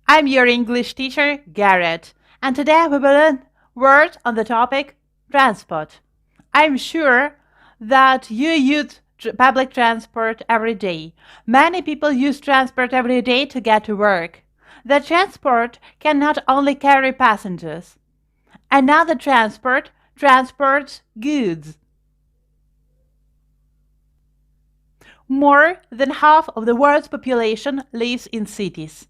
I'm your English teacher, Garriet, and today we will learn words on the topic transport. I'm sure that you use public transport every day. Many people use transport every day to get to work. The transport can not only carry passengers. Another transport transports goods. More than half of the world's population lives in cities.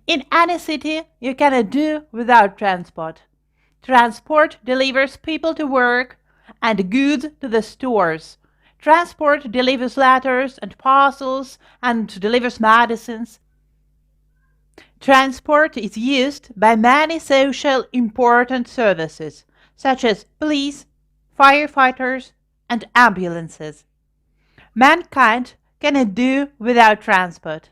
In any city, you cannot do without transport. Transport delivers people to work and goods to the stores. Transport delivers letters and parcels and delivers medicines. Transport is used by many social important services, such as police, firefighters, and ambulances. Mankind cannot do without transport.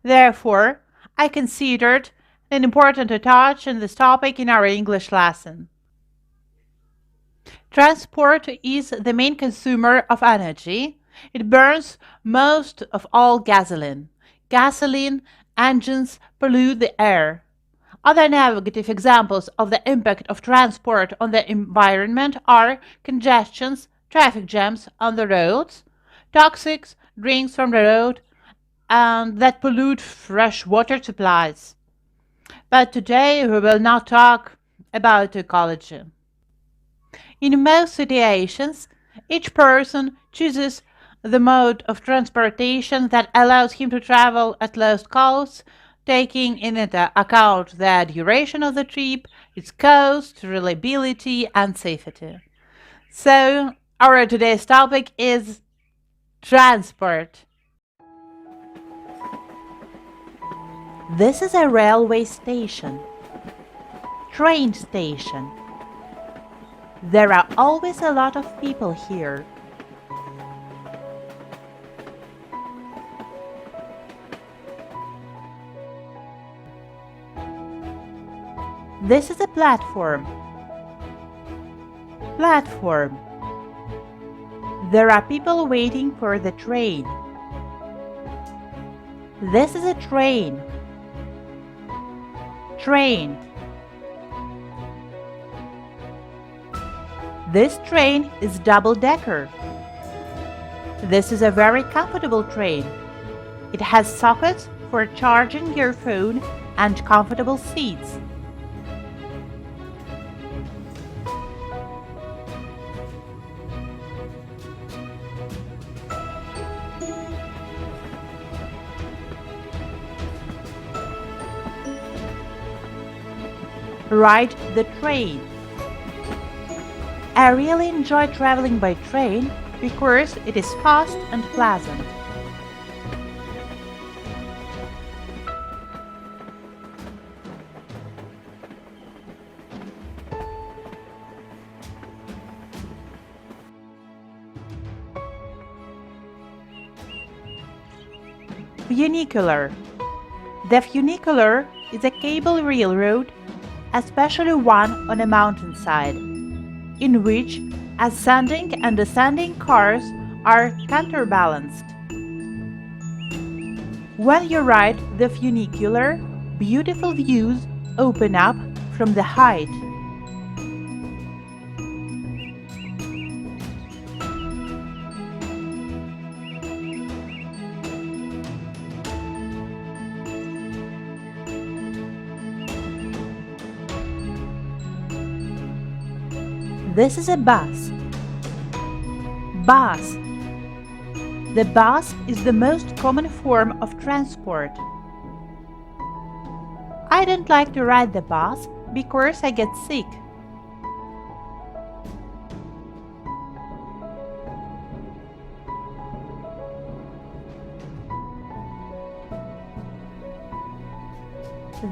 Therefore, I considered it important to touch on this topic in our English lesson. Transport is the main consumer of energy. It burns most of all gasoline. Gasoline engines pollute the air. Other negative examples of the impact of transport on the environment are congestions, traffic jams on the roads, toxic drinks from the road, and that pollute fresh water supplies. But today we will not talk about ecology. In most situations, each person chooses the mode of transportation that allows him to travel at lowest cost, taking into account the duration of the trip, its cost, reliability, and safety. So, our today's topic is transport. This is a railway station, train station. There are always a lot of people here. This is a platform. Platform. There are people waiting for the train. This is a train. Train. This train is double-decker. This is a very comfortable train. It has sockets for charging your phone and comfortable seats. Ride the train. I really enjoy traveling by train because it is fast and pleasant. Funicular. The funicular is a cable railroad, especially one on a mountainside, in which ascending and descending cars are counterbalanced. When you ride the funicular, beautiful views open up from the height. This is a bus. Bus. The bus is the most common form of transport. I don't like to ride the bus because I get sick.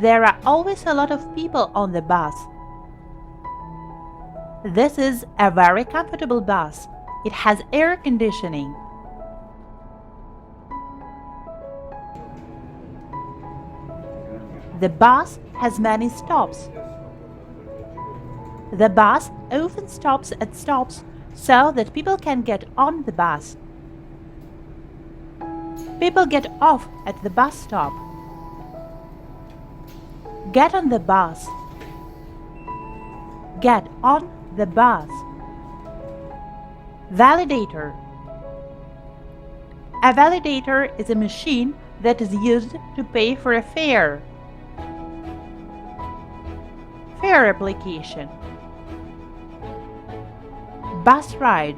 There are always a lot of people on the bus. This is a very comfortable bus. It has air conditioning. The bus has many stops. The bus often stops at stops so that people can get on the bus. People get off at the bus stop. Get on the bus. Get on the bus. Validator. A validator is a machine that is used to pay for a fare. Fare application. Bus ride.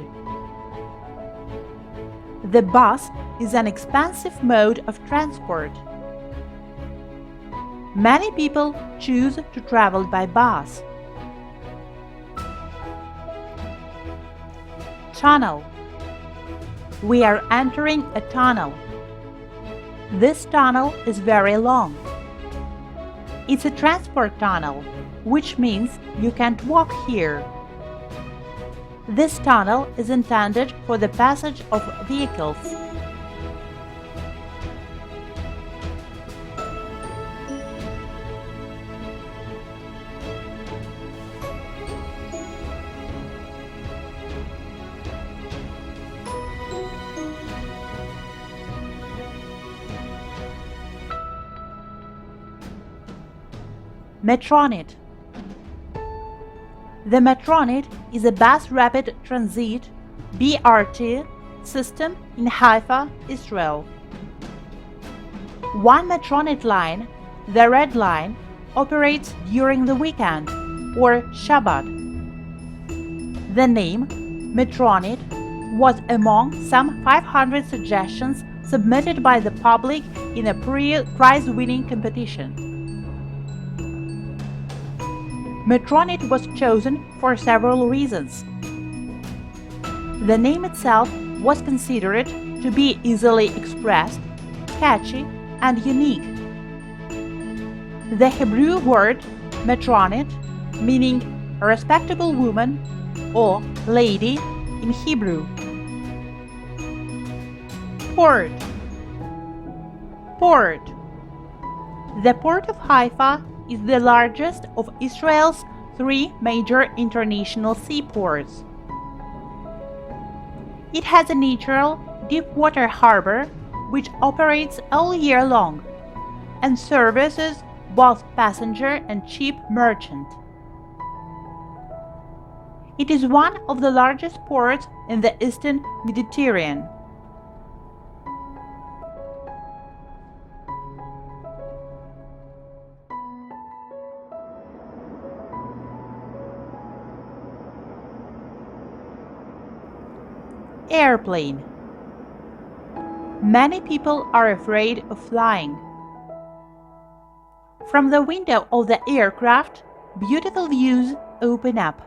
The bus is an expensive mode of transport. Many people choose to travel by bus. Tunnel. We are entering a tunnel. This tunnel is very long. It's a transport tunnel, which means you can't walk here. This tunnel is intended for the passage of vehicles. Metronet. The Metronet is a bus rapid transit (BRT) system in Haifa, Israel. One Metronet line, the Red Line, operates during the weekend or Shabbat. The name Metronet was among some 500 suggestions submitted by the public in a prize-winning competition. Metronet was chosen for several reasons. The name itself was considered to be easily expressed, catchy, and unique. The Hebrew word Metronet, meaning a respectable woman or lady in Hebrew. Port. Port. The port of Haifa is the largest of Israel's 3 major international seaports. It has a natural deep-water harbor which operates all year long and services both passenger and ship merchant. It is one of the largest ports in the Eastern Mediterranean. Airplane. Many people are afraid of flying. From the window of the aircraft, beautiful views open up.